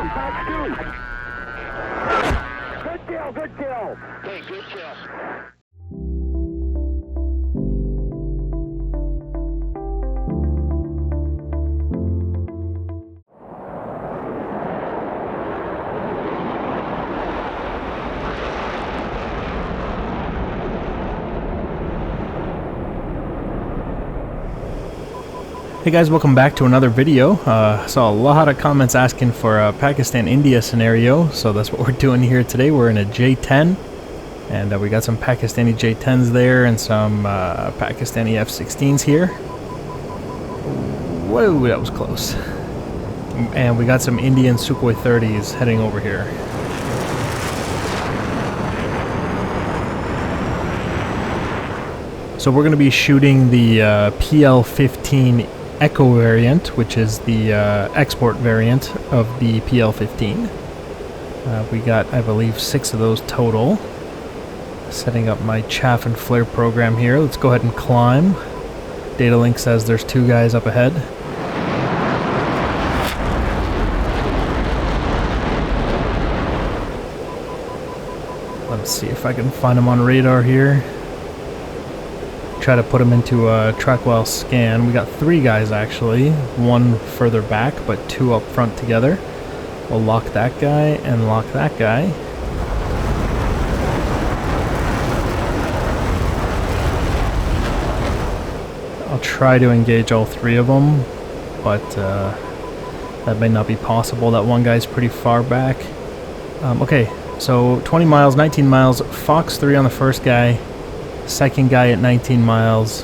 Good kill, good kill. Okay, good kill. Hey guys, welcome back to another video. Saw a lot of comments asking for a Pakistan-India scenario, so that's what we're doing here today. We're in a J-10, and we got some Pakistani J-10s there and some Pakistani F-16s here. Whoa, that was close. And we got some Indian Sukhoi 30s heading over here. So we're going to be shooting the PL-15 Echo variant, which is the export variant of the PL-15. We got, I believe, 6 of those total. Setting up my chaff and flare program here. Let's go ahead and climb. Data link says there's 2 guys up ahead. Let's see if I can find them on radar here. Try to put them into a track while scan. We got 3 guys actually, 1 further back but 2 up front together. We'll lock that guy and lock that guy. I'll try to engage all 3 of them, but that may not be possible. That one guy's pretty far back. Okay, so 20 miles, 19 miles, Fox 3 on the first guy. Second guy at 19 miles,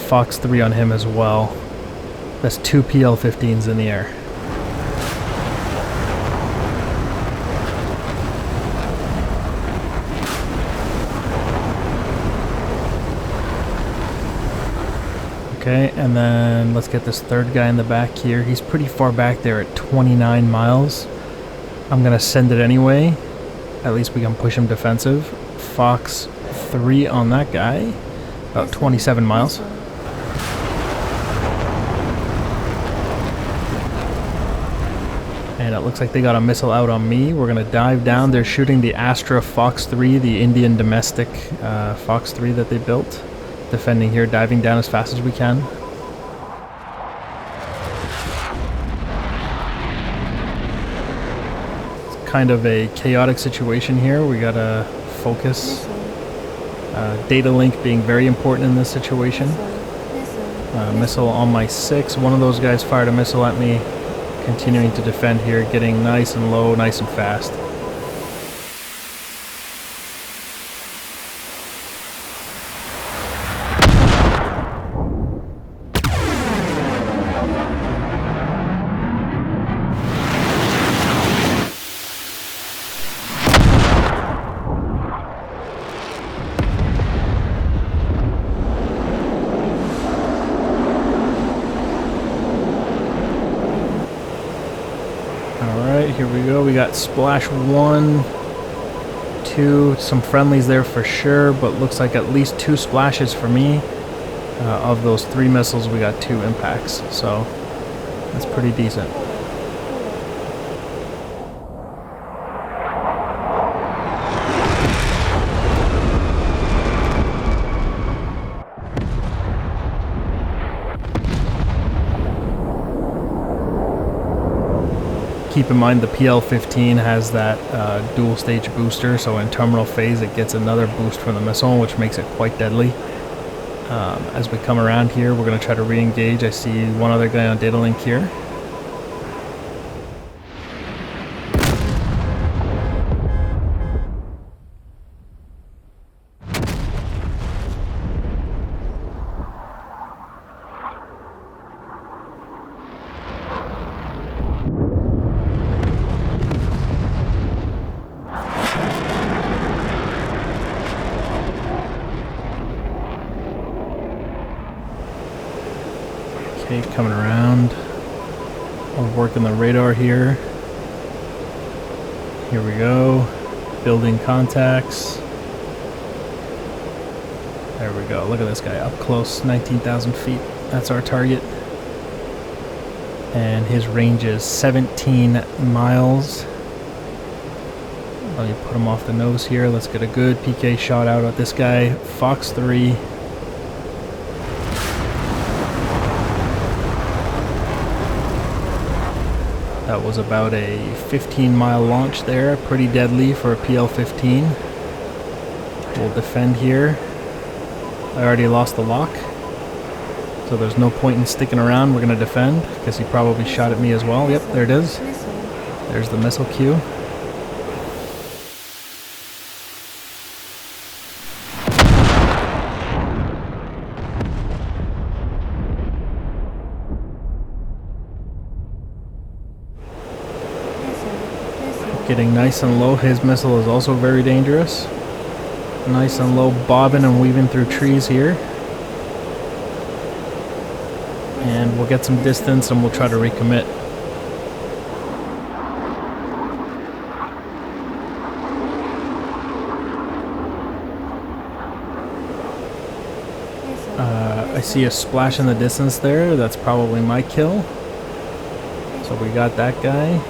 Fox 3 on him as well. That's 2 PL-15s in the air. Okay, and then let's get this third guy in the back here. He's pretty far back there at 29 miles. I'm gonna send it anyway. At least we can push him defensive. Fox 3 on that guy, about 27 miles. And it looks like they got a missile out on me. We're gonna dive down. They're shooting the Astra Fox 3, the Indian domestic Fox 3 that they built. Defending here, diving down as fast as we can. It's kind of a chaotic situation here. We gotta focus. Data link being very important in this situation. Missile on my 6. One of those guys fired a missile at me. Continuing to defend here, getting nice and low, nice and fast. Here we go, we got splash 1, 2, some friendlies there for sure, but looks like at least 2 splashes for me. Of those 3 missiles, we got 2 impacts, so that's pretty decent. Keep in mind the PL-15 has that dual stage booster, so in terminal phase it gets another boost from the missile, which makes it quite deadly. As we come around here, we're going to try to re-engage. I see one other guy on data link here. Okay, coming around. I'll work on the radar here. Here we go. Building contacts. There we go. Look at this guy up close, 19,000 feet. That's our target. and his range is 17 miles. Let me put him off the nose here. Let's get a good PK shot out at this guy. Fox 3. That was about a 15-mile launch there. Pretty deadly for a PL-15. We'll defend here. I already lost the lock, so there's no point in sticking around. We're going to defend because he probably shot at me as well. Yep, there it is. There's the missile queue. Getting nice and low. His missile is also very dangerous. Nice and low, bobbing and weaving through trees here. And we'll get some distance and we'll try to recommit. I see a splash in the distance there. That's probably my kill. So we got that guy.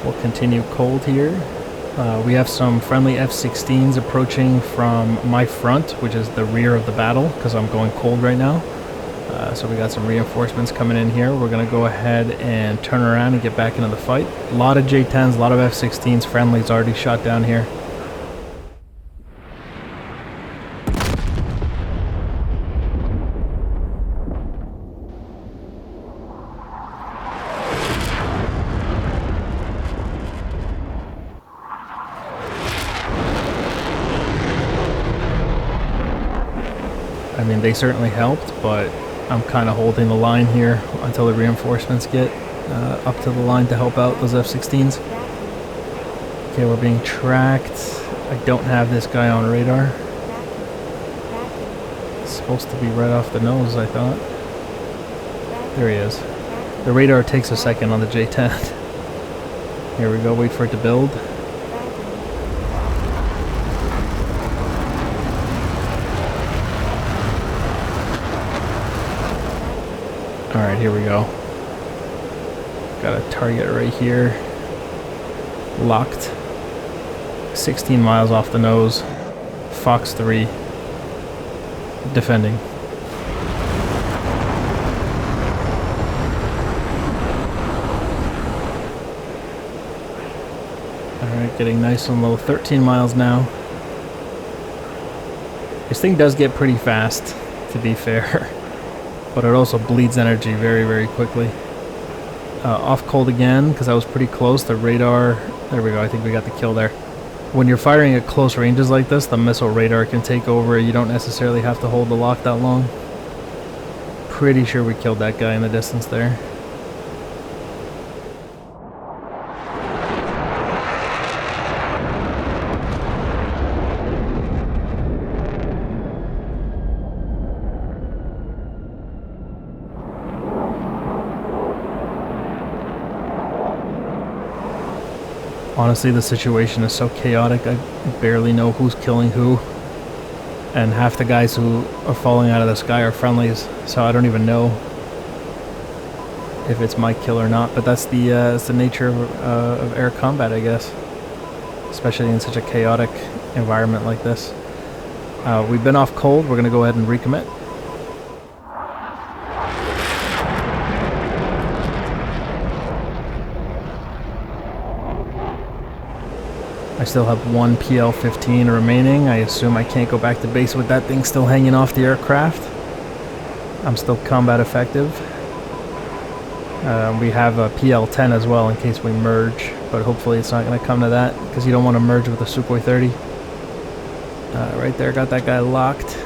We'll continue cold here. We have some friendly F-16s approaching from my front, which is the rear of the battle, because I'm going cold right now. So we got some reinforcements coming in here. We're going to go ahead and turn around and get back into the fight. A lot of J-10s, a lot of F-16s. Friendly's already shot down here. I mean, they certainly helped, but I'm kind of holding the line here until the reinforcements get up to the line to help out those F-16s. Okay, we're being tracked. I don't have this guy on radar. It's supposed to be right off the nose, I thought. There he is. The radar takes a second on the J-10. Here we go, wait for it to build. Alright, here we go. Got a target right here. Locked. 16 miles off the nose. Fox 3. Defending. Alright, getting nice and low. 13 miles now. This thing does get pretty fast, to be fair. But it also bleeds energy very, very quickly. Off cold again, because I was pretty close. The radar, there we go, I think we got the kill there. When you're firing at close ranges like this, the missile radar can take over. You don't necessarily have to hold the lock that long. Pretty sure we killed that guy in the distance there. Honestly, the situation is so chaotic, I barely know who's killing who. And half the guys who are falling out of the sky are friendlies, so I don't even know if it's my kill or not. But that's the nature of air combat, I guess. Especially in such a chaotic environment like this. We've been off cold, we're going to go ahead and recommit. I still have one PL-15 remaining. I assume I can't go back to base with that thing still hanging off the aircraft. I'm still combat effective. We have a PL-10 as well in case we merge, but hopefully it's not going to come to that because you don't want to merge with a Sukhoi 30. Right there, got that guy locked.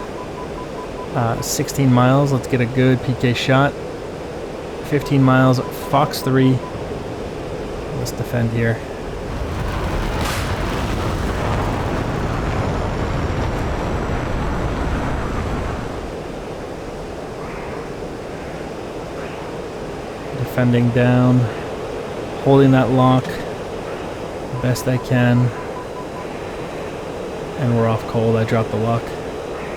16 miles, let's get a good PK shot. 15 miles, Fox 3. Let's defend here. Defending down, holding that lock best I can, and we're off cold. I dropped the lock.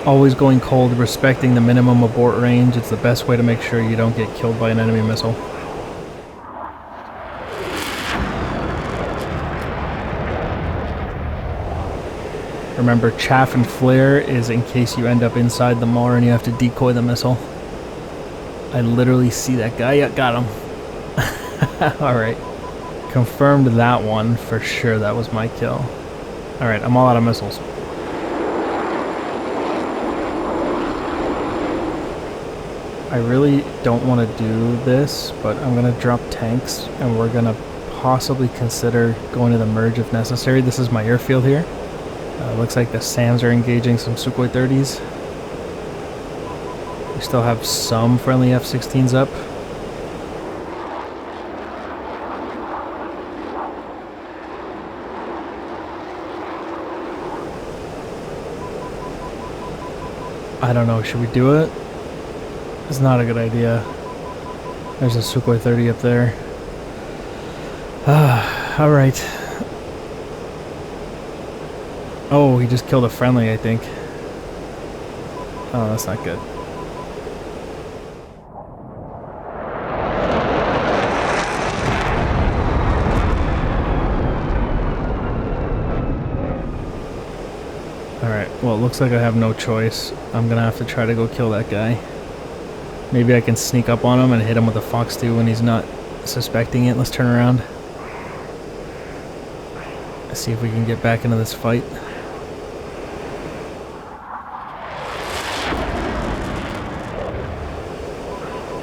Always going cold, respecting the minimum abort range. It's the best way to make sure you don't get killed by an enemy missile. Remember, chaff and flare is in case you end up inside the moor and you have to decoy the missile. I literally see that guy. Yeah, got him. Alright. Confirmed that one for sure. That was my kill. Alright, I'm all out of missiles. I really don't want to do this, but I'm going to drop tanks and we're going to possibly consider going to the merge if necessary. This is my airfield here. Looks like the SAMs are engaging some Sukhoi 30s. We still have some friendly F-16s up. I don't know, should we do it? It's not a good idea. There's a Sukhoi 30 up there. Alright. Oh, he just killed a friendly, I think. Oh, that's not good. Alright, well, it looks like I have no choice. I'm gonna have to try to go kill that guy. Maybe I can sneak up on him and hit him with a Fox 2 when he's not suspecting it. Let's turn around. Let's see if we can get back into this fight.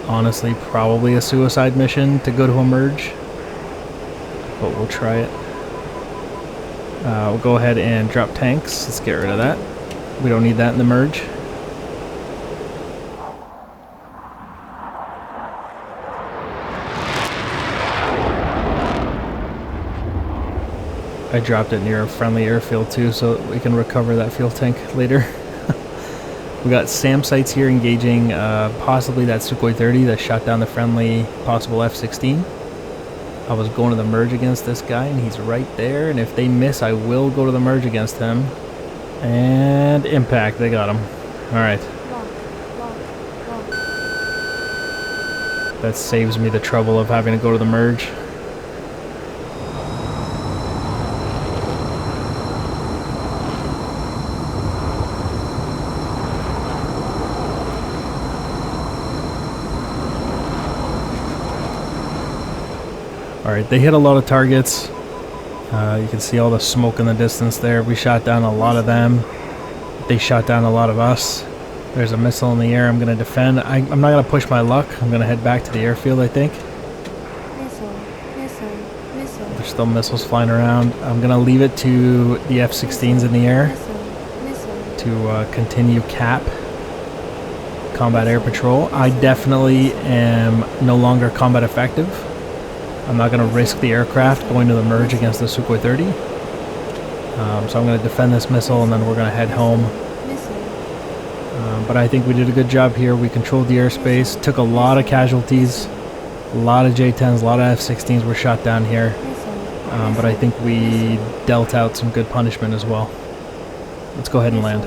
Honestly, probably a suicide mission to go to a merge, but we'll try it. We'll go ahead and drop tanks. Let's get rid of that. We don't need that in the merge. I dropped it near a friendly airfield too, so that we can recover that fuel tank later. We got SAM sites here engaging possibly that Sukhoi 30 that shot down the friendly possible F-16. I was going to the merge against this guy and he's right there, and if they miss I will go to the merge against him. And impact, they got him. Alright. That saves me the trouble of having to go to the merge. Alright, they hit a lot of targets. You can see all the smoke in the distance there. We shot down a lot of them. They shot down a lot of us. There's a missile in the air. I'm going to defend. I'm not going to push my luck. I'm going to head back to the airfield, I think. Missile. There's still missiles flying around. I'm going to leave it to the F-16s in the air to continue cap combat air patrol. I definitely am no longer combat effective. I'm not going to risk the aircraft going to the merge against the Sukhoi 30. So I'm going to defend this missile and then we're going to head home. But I think we did a good job here. We controlled the airspace, took a lot of casualties, a lot of J-10s, a lot of F-16s were shot down here. But I think we dealt out some good punishment as well. Let's go ahead and land.